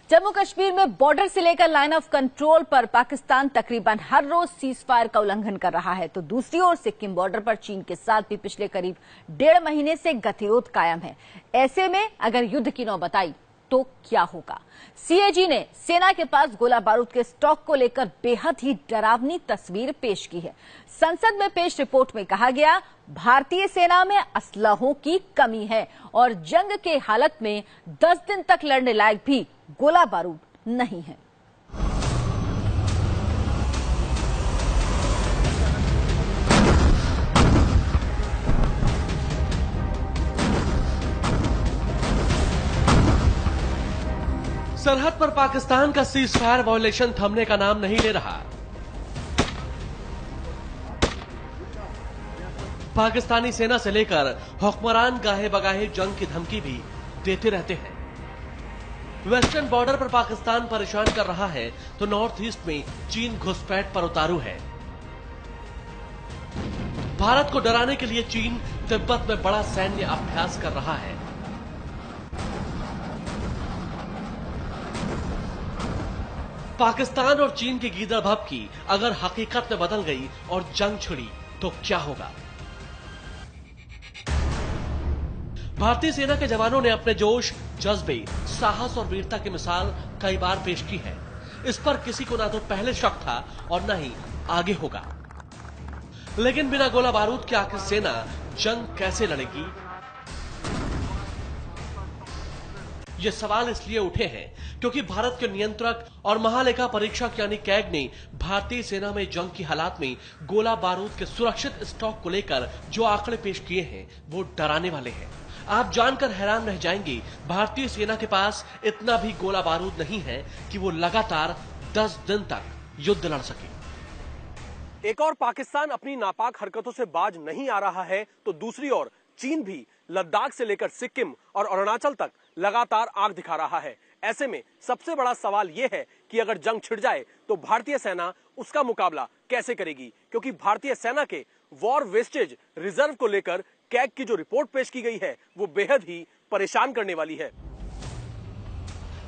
जम्मू कश्मीर में बॉर्डर से लेकर लाइन ऑफ कंट्रोल पर पाकिस्तान तकरीबन हर रोज सीज फायर का उल्लंघन कर रहा है, तो दूसरी ओर सिक्किम बॉर्डर पर चीन के साथ भी पिछले करीब 1.5 महीने से गतिरोध कायम है। ऐसे में अगर युद्ध की नौबत आई तो क्या होगा? सीएजी ने सेना के पास गोला बारूद के स्टॉक को लेकर बेहद ही डरावनी तस्वीर पेश की है। संसद में पेश रिपोर्ट में कहा गया, भारतीय सेना में असलहों की कमी है और जंग के हालत में 10 दिन तक लड़ने लायक भी गोला बारूद नहीं है। सरहद पर पाकिस्तान का सीज फायर वायलेशन थमने का नाम नहीं ले रहा। पाकिस्तानी सेना से लेकर हुक्मरान गाहे बगाहे जंग की धमकी भी देते रहते हैं। वेस्टर्न बॉर्डर पर पाकिस्तान परेशान कर रहा है तो नॉर्थ ईस्ट में चीन घुसपैठ पर उतारू है। भारत को डराने के लिए चीन तिब्बत में बड़ा सैन्य अभ्यास कर रहा है। पाकिस्तान और चीन की गीदड़ भभकी अगर हकीकत में बदल गई और जंग छिड़ी तो क्या होगा? भारतीय सेना के जवानों ने अपने जोश, जज्बे, साहस और वीरता की मिसाल कई बार पेश की है। इस पर किसी को ना तो पहले शक था और न ही आगे होगा। लेकिन बिना गोला बारूद के आखिर सेना जंग कैसे लड़ेगी? ये सवाल इसलिए उठे हैं क्योंकि भारत के नियंत्रक और महालेखा परीक्षक यानी कैग ने भारतीय सेना में जंग की हालात में गोला बारूद के सुरक्षित स्टॉक को लेकर जो आंकड़े पेश किए हैं वो डराने वाले हैं। आप जानकर हैरान रह जाएंगे, भारतीय सेना के पास इतना भी गोला बारूद नहीं है कि वो लगातार 10 दिन तक युद्ध लड़ सके। एक और पाकिस्तान अपनी नापाक हरकतों से बाज नहीं आ रहा है तो दूसरी ओर चीन भी लद्दाख से लेकर सिक्किम और अरुणाचल तक लगातार आग दिखा रहा है। ऐसे में सबसे बड़ा सवाल यह है कि अगर जंग छिड़ जाए तो भारतीय सेना उसका मुकाबला कैसे करेगी, क्योंकि भारतीय सेना के वॉर वेस्टेज रिजर्व को लेकर कैग की जो रिपोर्ट पेश की गई है वो बेहद ही परेशान करने वाली है।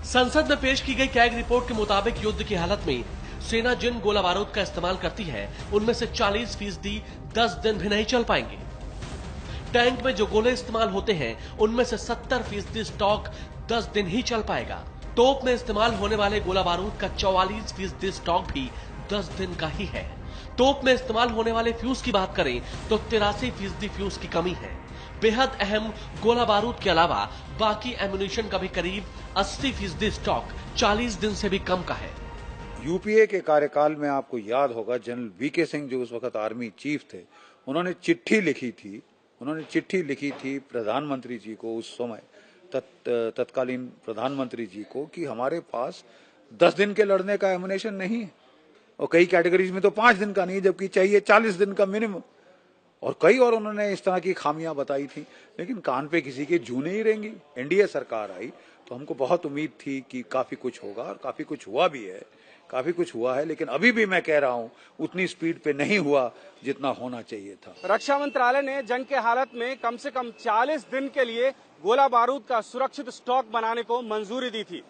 संसद में पेश की गई कैग रिपोर्ट के मुताबिक युद्ध की हालत में सेना जिन गोला बारूद का इस्तेमाल करती है उनमें से 40% 10 दिन भी नहीं चल पाएंगे। टैंक में जो गोले इस्तेमाल होते हैं उनमें से 70% स्टॉक 10 दिन ही चल पाएगा। तोप में इस्तेमाल होने वाले गोला बारूद का 44% स्टॉक भी 10 दिन का ही है। तोप में इस्तेमाल होने वाले फ्यूज की बात करें तो 83% फ्यूज की कमी है। बेहद अहम गोला बारूद के अलावा बाकी एम्युनिशन का भी करीब 80% स्टॉक 40 दिन से भी कम का है। यूपीए के कार्यकाल में आपको याद होगा, जनरल वीके सिंह जो उस वक्त आर्मी चीफ थे, उन्होंने चिट्ठी लिखी थी प्रधानमंत्री जी को, उस समय तत्कालीन प्रधानमंत्री जी को, कि हमारे पास 10 दिन के लड़ने का एमुनेशन नहीं है और कई कैटेगरीज में तो 5 दिन का नहीं, जबकि चाहिए 40 दिन का मिनिमम। और कई और उन्होंने इस तरह की खामियां बताई थी, लेकिन कान पे किसी के जू नहीं रहेंगी। एनडीए सरकार आई तो हमको बहुत उम्मीद थी कि काफी कुछ होगा और काफी कुछ हुआ भी है, लेकिन अभी भी मैं कह रहा हूं उतनी स्पीड पे नहीं हुआ जितना होना चाहिए था। रक्षा मंत्रालय ने जंग के हालत में कम से कम 40 दिन के लिए गोला बारूद का सुरक्षित स्टॉक बनाने को मंजूरी दी थी।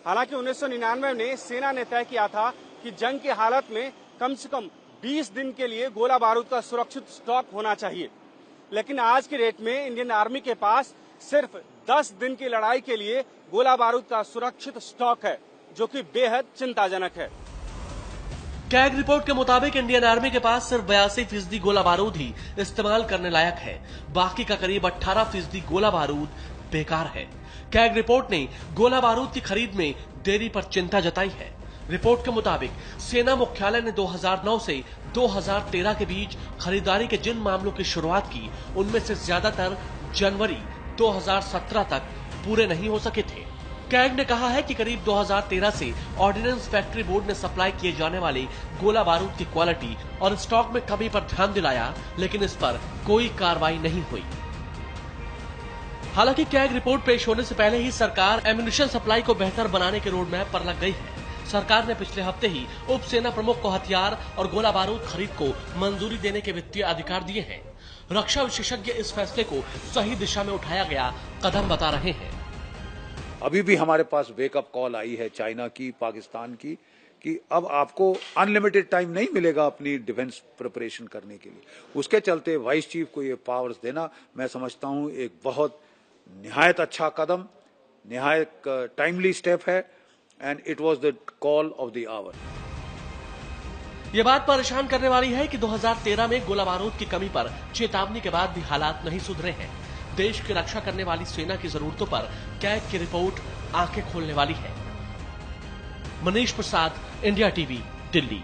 हालांकि 1999 में सेना ने तय किया था कि जंग की हालत में कम से कम 20 दिन के लिए गोला बारूद का सुरक्षित स्टॉक होना चाहिए, लेकिन आज की डेट में इंडियन आर्मी के पास सिर्फ 10 दिन की लड़ाई के लिए गोला बारूद का सुरक्षित स्टॉक है, जो कि बेहद चिंताजनक है। कैग रिपोर्ट के मुताबिक इंडियन आर्मी के पास सिर्फ 82% गोला बारूद ही इस्तेमाल करने लायक है। बाकी का करीब 18% गोला बारूद बेकार है। कैग रिपोर्ट ने गोला बारूद की खरीद में देरी पर चिंता जताई है। रिपोर्ट के मुताबिक सेना मुख्यालय ने 2009 से 2013 के बीच खरीदारी के जिन मामलों की शुरुआत की उनमें से ज्यादातर जनवरी 2017 तक पूरे नहीं हो सके थे। कैग ने कहा है कि करीब 2013 से ऑर्डिनेंस फैक्ट्री बोर्ड ने सप्लाई किए जाने वाले गोला बारूद की क्वालिटी और स्टॉक में कमी पर ध्यान दिलाया, लेकिन इस पर कोई कार्रवाई नहीं हुई। हालांकि कैग रिपोर्ट पेश होने से पहले ही सरकार एम्युनिशन सप्लाई को बेहतर बनाने के रोड मैप पर लग गई है। सरकार ने पिछले हफ्ते ही उप सेना प्रमुख को हथियार और गोला बारूद खरीद को मंजूरी देने के वित्तीय अधिकार दिए हैं। रक्षा विशेषज्ञ इस फैसले को सही दिशा में उठाया गया कदम बता रहे हैं। अभी भी हमारे पास वेकअप कॉल आई है चाइना की, पाकिस्तान की, कि अब आपको अनलिमिटेड टाइम नहीं मिलेगा अपनी डिफेंस प्रिपरेशन करने के लिए। उसके चलते वाइस चीफ को ये पावर्स देना मैं समझता हूं एक बहुत निहायत अच्छा कदम, निहायत टाइमली स्टेप है, and it was the call of the hour. ये बात परेशान करने वाली है कि 2013 में गोला बारूद की कमी पर चेतावनी के बाद भी हालात नहीं सुधरे हैं। देश की रक्षा करने वाली सेना की जरूरतों पर कैग की रिपोर्ट आंखें खोलने वाली है। Manish Prasad, India TV, Delhi.